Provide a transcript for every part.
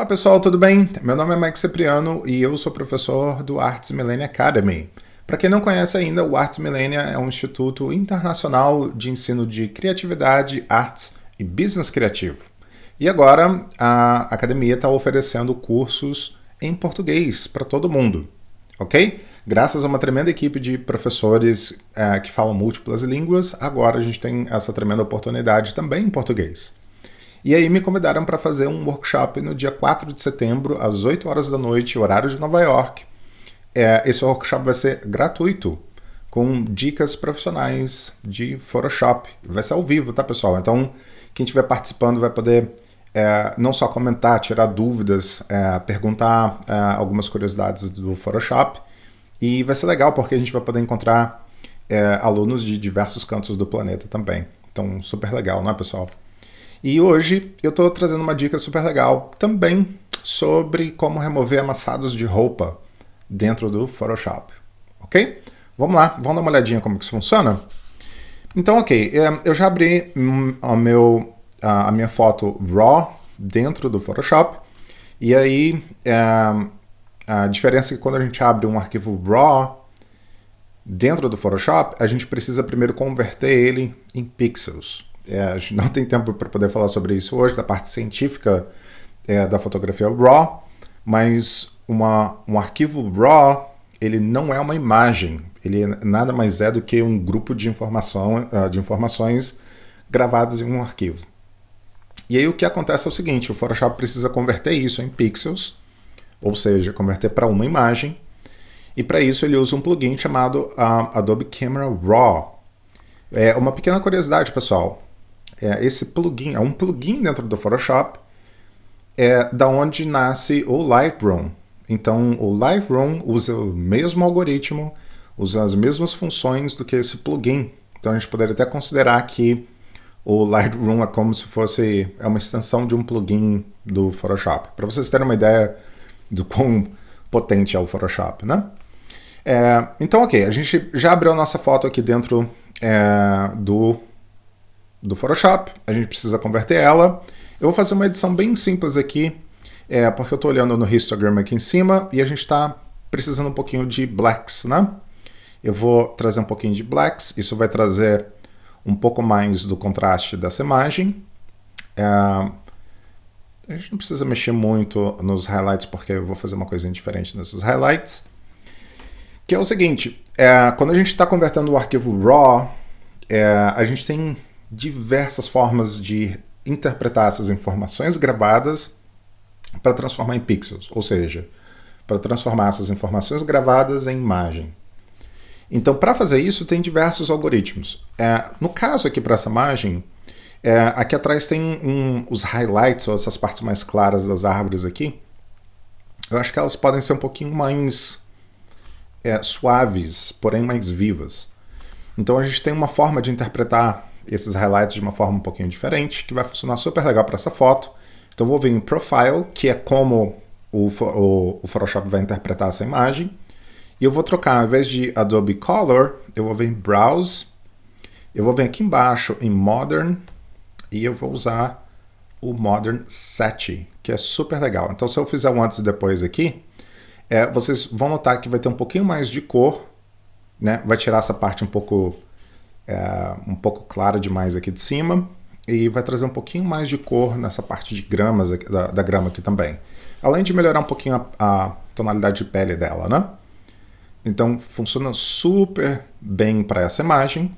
Olá pessoal, tudo bem? Meu nome é Mike Cipriano e eu sou professor do Arts Millennia Academy. Para quem não conhece ainda, o Arts Millennia é um instituto internacional de ensino de criatividade, artes e business criativo. E agora a academia está oferecendo cursos em português para todo mundo, ok? Graças a uma tremenda equipe de professores que falam múltiplas línguas, agora a gente tem essa tremenda oportunidade também em português. E aí me convidaram para fazer um workshop no dia 4 de setembro, às 8 horas da noite, horário de Nova York. Esse workshop vai ser gratuito, com dicas profissionais de Photoshop. Vai ser ao vivo, tá, pessoal? Então, quem estiver participando vai poder não só comentar, tirar dúvidas, perguntar algumas curiosidades do Photoshop. E vai ser legal, porque a gente vai poder encontrar alunos de diversos cantos do planeta também. Então, super legal, não é, pessoal? E hoje eu estou trazendo uma dica super legal também sobre como remover amassados de roupa dentro do Photoshop, ok? Vamos lá, vamos dar uma olhadinha como que isso funciona? Então, ok, eu já abri a minha foto RAW dentro do Photoshop, e aí a diferença é que quando a gente abre um arquivo RAW dentro do Photoshop, a gente precisa primeiro converter ele em pixels. A gente não tem tempo para poder falar sobre isso hoje, da parte científica da fotografia RAW, mas um arquivo RAW, ele não é uma imagem, ele nada mais é do que um grupo de informações gravadas em um arquivo. E aí o que acontece é o seguinte, o Photoshop precisa converter isso em pixels, ou seja, converter para uma imagem, e para isso ele usa um plugin chamado Adobe Camera Raw. Uma pequena curiosidade, pessoal. Esse plugin é um plugin dentro do Photoshop, da onde nasce o Lightroom. Então, o Lightroom usa o mesmo algoritmo, usa as mesmas funções do que esse plugin. Então, a gente poderia até considerar que o Lightroom é como se fosse uma extensão de um plugin do Photoshop. Para vocês terem uma ideia do quão potente é o Photoshop, né? Então, ok, a gente já abriu a nossa foto aqui dentro do Photoshop, a gente precisa converter ela. Eu vou fazer uma edição bem simples aqui, porque eu estou olhando no histogram aqui em cima e a gente está precisando um pouquinho de blacks, né? Eu vou trazer um pouquinho de blacks, isso vai trazer um pouco mais do contraste dessa imagem. A gente não precisa mexer muito nos highlights, porque eu vou fazer uma coisinha diferente nesses highlights. Que é o seguinte, quando a gente está convertendo o arquivo RAW, a gente tem diversas formas de interpretar essas informações gravadas para transformar em pixels, ou seja, para transformar essas informações gravadas em imagem. Então, para fazer isso, tem diversos algoritmos. No caso aqui para essa imagem, aqui atrás tem os highlights, ou essas partes mais claras das árvores aqui. Eu acho que elas podem ser um pouquinho mais suaves, porém mais vivas. Então a gente tem uma forma de interpretar esses highlights de uma forma um pouquinho diferente, que vai funcionar super legal para essa foto. Então vou vir em Profile, que é como o Photoshop vai interpretar essa imagem. E eu vou trocar, ao invés de Adobe Color, eu vou vir em Browse. Eu vou vir aqui embaixo em Modern, e eu vou usar o Modern Set, que é super legal. Então se eu fizer um antes e depois aqui, vocês vão notar que vai ter um pouquinho mais de cor, né? Vai tirar essa parte um pouco clara demais aqui de cima e vai trazer um pouquinho mais de cor nessa parte de gramas aqui, da grama aqui também. Além de melhorar um pouquinho a tonalidade de pele dela, né? Então funciona super bem para essa imagem.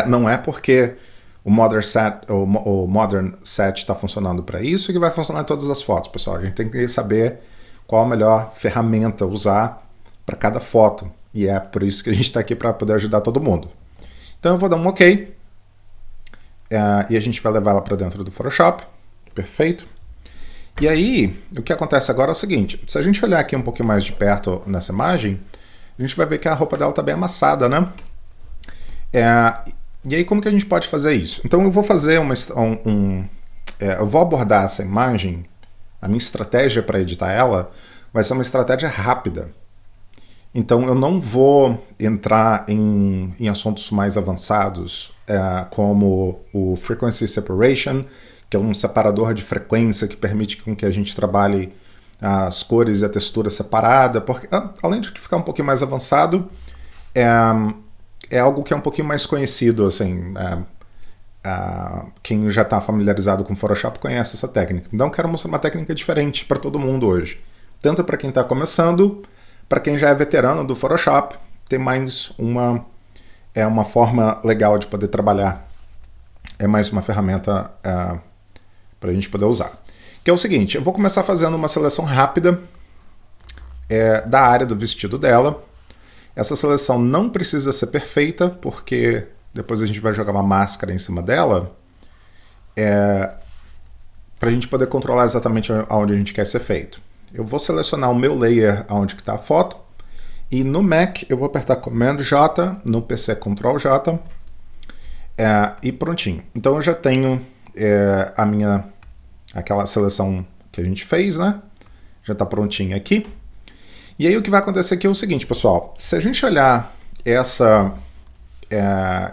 Não é porque o Modern Set está funcionando para isso que vai funcionar em todas as fotos, pessoal. A gente tem que saber qual a melhor ferramenta usar para cada foto. E é por isso que a gente está aqui para poder ajudar todo mundo. Então eu vou dar um OK. E a gente vai levar ela para dentro do Photoshop. Perfeito. E aí, o que acontece agora é o seguinte. Se a gente olhar aqui um pouquinho mais de perto nessa imagem, a gente vai ver que a roupa dela está bem amassada, né? E aí, como que a gente pode fazer isso? Então eu vou fazer eu vou abordar essa imagem. A minha estratégia para editar ela vai ser uma estratégia rápida. Então eu não vou entrar em assuntos mais avançados, como o Frequency Separation, que é um separador de frequência que permite com que a gente trabalhe as cores e a textura separada, porque além de ficar um pouquinho mais avançado, é algo que é um pouquinho mais conhecido, assim, quem já está familiarizado com Photoshop conhece essa técnica. Então quero mostrar uma técnica diferente para todo mundo hoje, tanto para quem está começando, para quem já é veterano do Photoshop, tem mais uma forma legal de poder trabalhar, é mais uma ferramenta para a gente poder usar. Que é o seguinte, eu vou começar fazendo uma seleção rápida da área do vestido dela. Essa seleção não precisa ser perfeita, porque depois a gente vai jogar uma máscara em cima dela, para a gente poder controlar exatamente aonde a gente quer ser feito. Eu vou selecionar o meu layer onde está a foto, e no Mac eu vou apertar Command J, no PC Ctrl J, e prontinho. Então eu já tenho aquela seleção que a gente fez, né? Já está prontinha aqui. E aí o que vai acontecer aqui é o seguinte, pessoal. Se a gente olhar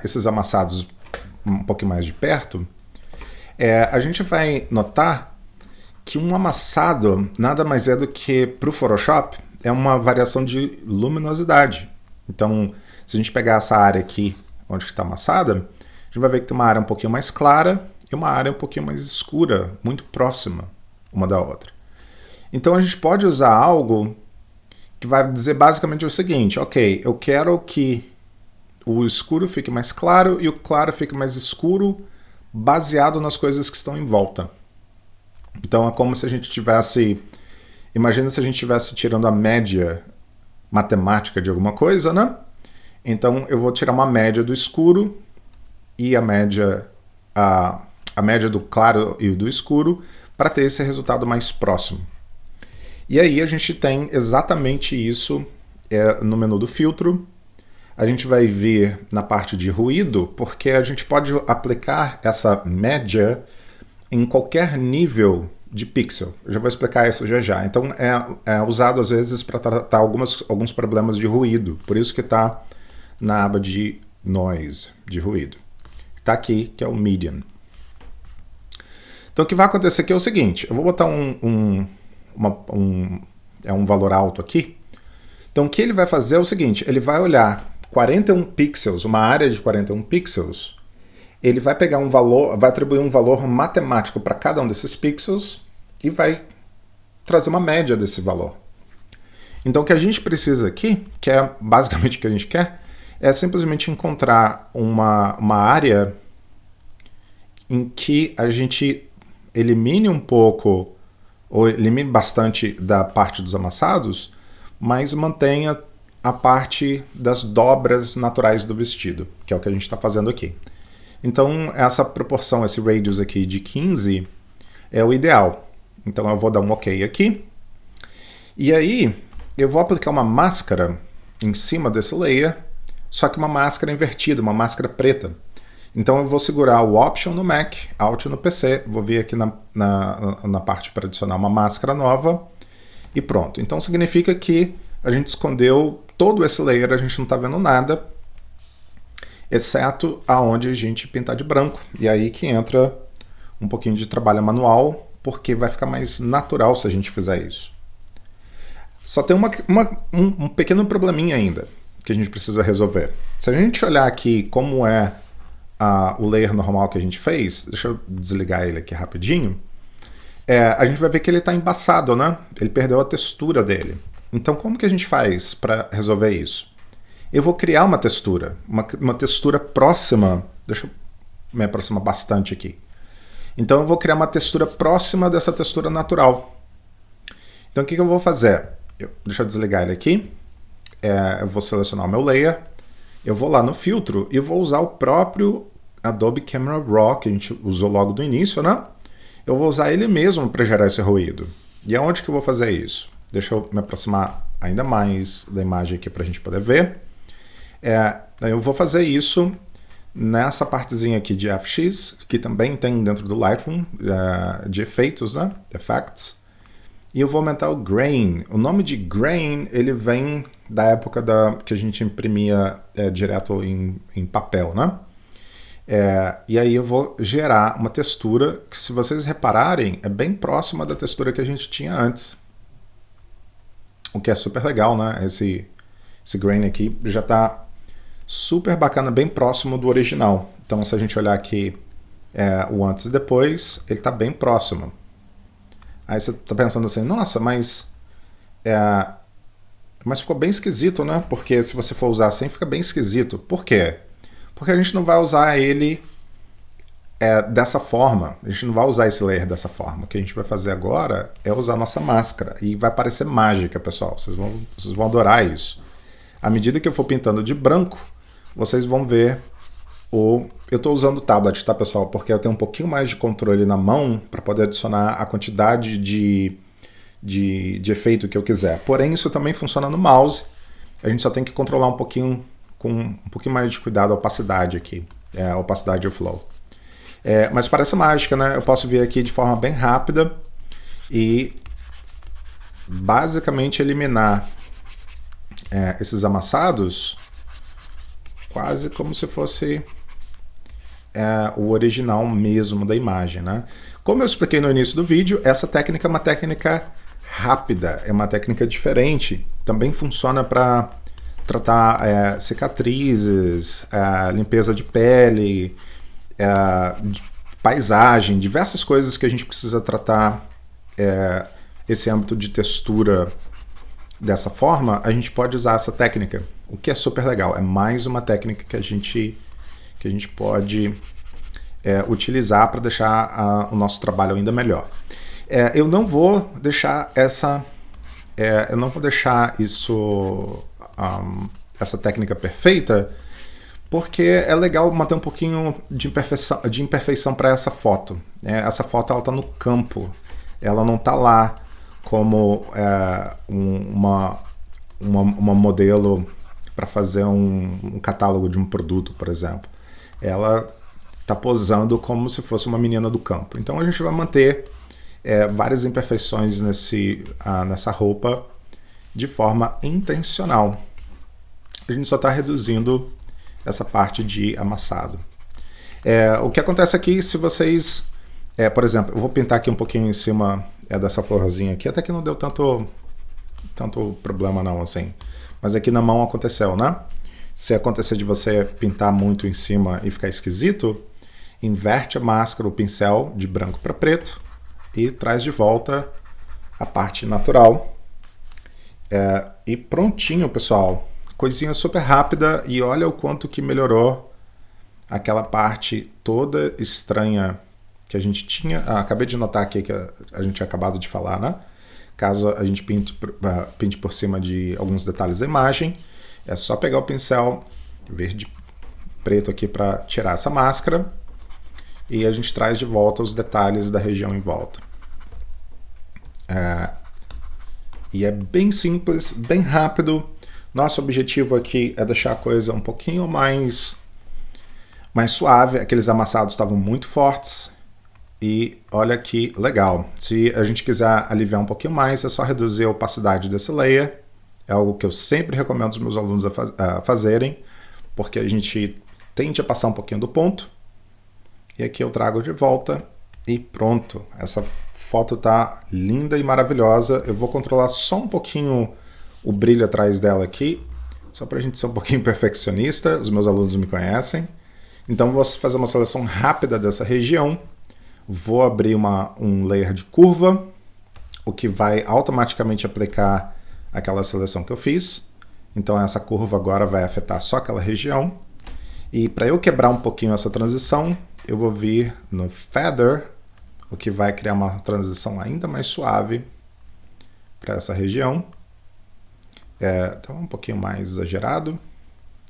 esses amassados um pouquinho mais de perto, a gente vai notar que um amassado nada mais é do que, para o Photoshop, é uma variação de luminosidade. Então, se a gente pegar essa área aqui, onde está amassada, a gente vai ver que tem uma área um pouquinho mais clara e uma área um pouquinho mais escura, muito próxima uma da outra. Então a gente pode usar algo que vai dizer basicamente o seguinte, ok, eu quero que o escuro fique mais claro e o claro fique mais escuro, baseado nas coisas que estão em volta. Então é como se a gente tivesse, imagina se a gente estivesse tirando a média matemática de alguma coisa, né? Então eu vou tirar uma média do escuro e a média do claro e do escuro para ter esse resultado mais próximo. E aí a gente tem exatamente isso no menu do filtro. A gente vai vir na parte de ruído, porque a gente pode aplicar essa média em qualquer nível de pixel. Eu já vou explicar isso já. Então é usado às vezes para tratar alguns problemas de ruído. Por isso que está na aba de noise, de ruído. Está aqui, que é o median. Então o que vai acontecer aqui é o seguinte, eu vou botar um valor alto aqui. Então o que ele vai fazer é o seguinte, ele vai olhar 41 pixels, uma área de 41 pixels, ele vai pegar um valor, vai atribuir um valor matemático para cada um desses pixels e vai trazer uma média desse valor. Então o que a gente precisa aqui, que é basicamente o que a gente quer, é simplesmente encontrar uma área em que a gente elimine um pouco, ou elimine bastante da parte dos amassados, mas mantenha a parte das dobras naturais do vestido, que é o que a gente está fazendo aqui. Então essa proporção, esse radius aqui de 15 é o ideal. Então eu vou dar um OK aqui. E aí eu vou aplicar uma máscara em cima desse layer, só que uma máscara invertida, uma máscara preta. Então eu vou segurar o Option no Mac, Alt no PC, vou vir aqui na parte para adicionar uma máscara nova e pronto. Então significa que a gente escondeu todo esse layer, a gente não está vendo nada, exceto aonde a gente pintar de branco. E aí que entra um pouquinho de trabalho manual, porque vai ficar mais natural se a gente fizer isso. Só tem um pequeno probleminha ainda que a gente precisa resolver. Se a gente olhar aqui como é o layer normal que a gente fez, deixa eu desligar ele aqui rapidinho, a gente vai ver que ele está embaçado, né? Ele perdeu a textura dele. Então como que a gente faz para resolver isso? Eu vou criar uma textura próxima, deixa eu me aproximar bastante aqui. Então eu vou criar uma textura próxima dessa textura natural. Então o que eu vou fazer? Deixa eu desligar ele aqui. Eu vou selecionar o meu layer, eu vou lá no filtro e vou usar o próprio Adobe Camera Raw, que a gente usou logo do início, né? Eu vou usar ele mesmo para gerar esse ruído. E aonde que eu vou fazer isso? Deixa eu me aproximar ainda mais da imagem aqui para a gente poder ver. Eu vou fazer isso nessa partezinha aqui de FX, que também tem dentro do Lightroom, de efeitos, né? Effects. E eu vou aumentar o Grain. O nome de Grain, ele vem da época que a gente imprimia direto em papel, né? E aí eu vou gerar uma textura que, se vocês repararem, é bem próxima da textura que a gente tinha antes. O que é super legal, né? Esse grain aqui já está super bacana, bem próximo do original. Então, se a gente olhar aqui o antes e depois, ele está bem próximo. Aí você está pensando assim, nossa, mas ficou bem esquisito, né? Porque se você for usar assim, fica bem esquisito. Por quê? Porque a gente não vai usar ele dessa forma. A gente não vai usar esse layer dessa forma. O que a gente vai fazer agora é usar a nossa máscara. E vai parecer mágica, pessoal. Vocês vão adorar isso. À medida que eu for pintando de branco, vocês vão ver eu estou usando o tablet, tá, pessoal? Porque eu tenho um pouquinho mais de controle na mão para poder adicionar a quantidade de efeito que eu quiser. Porém, isso também funciona no mouse. A gente só tem que controlar um pouquinho, com um pouquinho mais de cuidado, a opacidade aqui. A opacidade e o flow. Mas parece mágica, né? Eu posso vir aqui de forma bem rápida e basicamente eliminar esses amassados quase como se fosse o original mesmo da imagem, né? Como eu expliquei no início do vídeo, essa técnica é uma técnica rápida, é uma técnica diferente. Também funciona para tratar cicatrizes, limpeza de pele, paisagem, diversas coisas que a gente precisa tratar esse âmbito de textura dessa forma. A gente pode usar essa técnica, o que é super legal. É mais uma técnica que a gente pode utilizar para deixar o nosso trabalho ainda melhor. Eu não vou deixar essa técnica perfeita, porque é legal manter um pouquinho de imperfeição para essa foto. Essa foto está no campo, ela não está lá como uma modelo para fazer um catálogo de um produto, por exemplo. Ela está posando como se fosse uma menina do campo. Então a gente vai manter várias imperfeições nessa roupa de forma intencional. A gente só está reduzindo essa parte de amassado. O que acontece aqui, se vocês... por exemplo, eu vou pintar aqui um pouquinho em cima dessa florzinha aqui, até que não deu tanto problema não, assim. Mas aqui na mão aconteceu, né? Se acontecer de você pintar muito em cima e ficar esquisito, inverte a máscara, o pincel, de branco para preto e traz de volta a parte natural. E prontinho, pessoal. Coisinha super rápida, e olha o quanto que melhorou aquela parte toda estranha que a gente tinha. Acabei de notar aqui que a gente tinha acabado de falar, né? Caso a gente pinte por cima de alguns detalhes da imagem, é só pegar o pincel verde preto aqui para tirar essa máscara, e a gente traz de volta os detalhes da região em volta. E é bem simples, bem rápido. Nosso objetivo aqui é deixar a coisa um pouquinho mais suave. Aqueles amassados estavam muito fortes. E olha que legal. Se a gente quiser aliviar um pouquinho mais, é só reduzir a opacidade desse layer. É algo que eu sempre recomendo aos meus alunos a fazerem, porque a gente tende a passar um pouquinho do ponto. E aqui eu trago de volta e pronto. Essa foto tá linda e maravilhosa. Eu vou controlar só um pouquinho o brilho atrás dela aqui, só para a gente ser um pouquinho perfeccionista. Os meus alunos me conhecem. Então vou fazer uma seleção rápida dessa região. Vou abrir um layer de curva, o que vai automaticamente aplicar aquela seleção que eu fiz. Então essa curva agora vai afetar só aquela região. E para eu quebrar um pouquinho essa transição, eu vou vir no Feather, o que vai criar uma transição ainda mais suave para essa região. Então um pouquinho mais exagerado.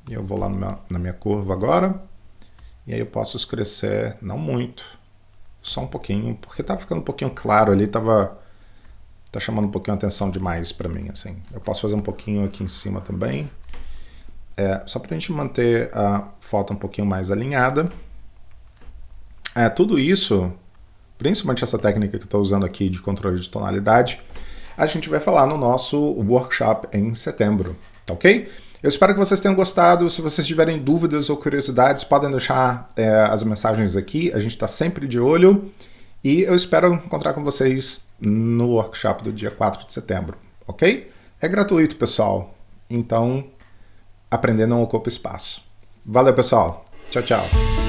E eu vou lá na minha curva agora. E aí eu posso escurecer, não muito, só um pouquinho, porque tá ficando um pouquinho claro ali, tá chamando um pouquinho a atenção demais para mim, assim. Eu posso fazer um pouquinho aqui em cima também, só pra gente manter a foto um pouquinho mais alinhada. Tudo isso, principalmente essa técnica que eu estou usando aqui de controle de tonalidade, a gente vai falar no nosso workshop em setembro, tá ok? Eu espero que vocês tenham gostado. Se vocês tiverem dúvidas ou curiosidades, podem deixar as mensagens aqui. A gente está sempre de olho. E eu espero encontrar com vocês no workshop do dia 4 de setembro, ok? É gratuito, pessoal. Então, aprender não ocupa espaço. Valeu, pessoal. Tchau, tchau.